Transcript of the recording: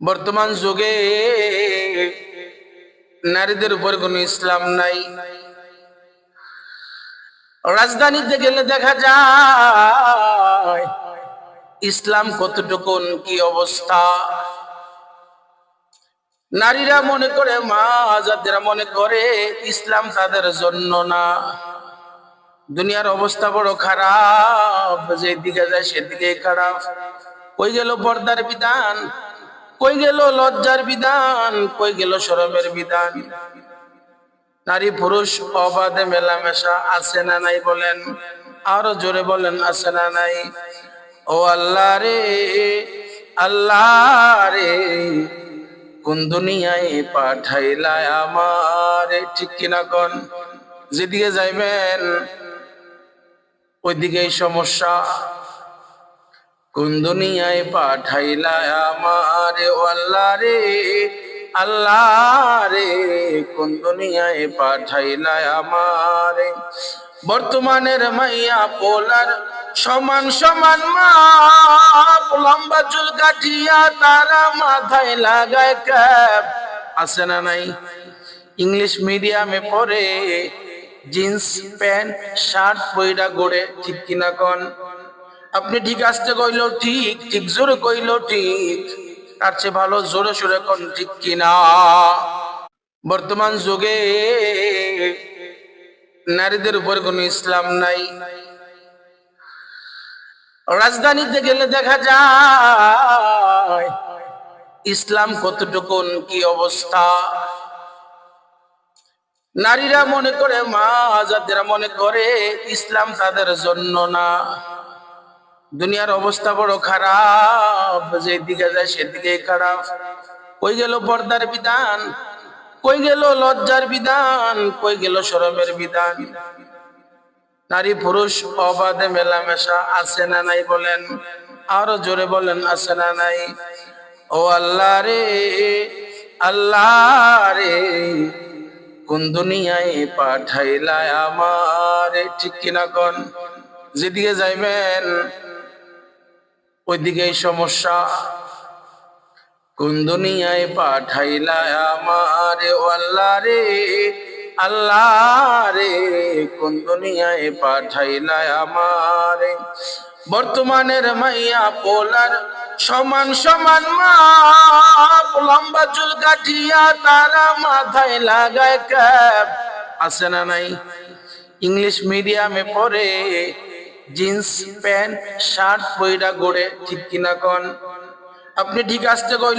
বর্তমান যুগে নারীদের উপর কোনো ইসলাম নাই। রাজধানীতে গেলে দেখা যায় ইসলাম কতটুকুন কি অবস্থা। নারীরা মনে করে, মা যাদেরা মনে করে ইসলাম তাদের জন্য না। দুনিয়ার অবস্থা বড় খারাপ, যেদিকে যায় সেদিকে খারাপ। কই গেল পর্দার বিধান, কই গেল লজ্জার বিধান, কই গেল শরমের বিধান। নারী পুরুষ অবাধে মেলামেশা আছে না নাই বলেন, আরো জোরে বলেন আছে না নাই। ও আল্লাহ রে, আল্লাহ রে, কোন দুনিয়ায় পাঠাইলা আমারে। ঠিক কিনা কোন? যেদিকে যাইবেন ওইদিকেই সমস্যা। কোন দুনিয়ায় পাঠাইলা আমারে, ও আল্লাহ রে, আল্লাহ রে, কোন দুনিয়ায় পাঠাইলা আমারে। বর্তমানের মাইয়া পোলার সমান সমান মাপ, লম্বা চুল কাটিয়া তারা মাথায় লাগায় ক্যাপ। আছে না নাই? ইংলিশ মিডিয়ামে পড়ে, জিন্স প্যান্ট শার্ট পইরা গড়ে। ঠিক কিনা কন? আপনি ঠিক আসতে কইলো ঠিক, ঠিক জোরে কইলো ঠিক, তার চেয়ে ভালো জোরে সোরে কোন ঠিক কিনা। বর্তমান যুগে নারীদের উপর কোনো ইসলাম নাই। রাজধানীতে গেলে দেখা যায় ইসলাম কতটুকুন কি অবস্থা। নারীরা মনে করে, মা যাদেরা মনে করে ইসলাম তাদের জন্য না। দুনিয়ার অবস্থা বড় খারাপ, যেদিকে যায় সেদিকে খারাপ। কই গেল পর্দার বিধান, কই গেল লজ্জার বিধান, কই গেল শরমের বিধান। নারী পুরুষ অবাধে মেলামেশা আছে না নাই বলেন, আরো জোরে বলেন আছে না নাই। ও আল্লাহ রে, আল্লাহ রে, কোন দুনিয়ায় পাঠাইলা আমারে। ঠিক কিনা কোন? যেদিকে যাইবেন ওইদিকেই সমস্যা। কোন দুনিয়ায় পাঠাইলা আমারে, ও আল্লাহ রে, আল্লাহ রে, কোন দুনিয়ায় পাঠাইলা আমারে। বর্তমানের মাইয়া পোলার সমান সমান মাপ, লম্বা চুল কাটিয়া তারা মাথায় লাগায় ক্যাপ। আছে না নাই? ইংলিশ মিডিয়ামে পড়ে, জিন্স প্যান্ট শার্ট পইরা গড়ে। ঠিক কিনা কন? আপনি ঠিক আসতে কইল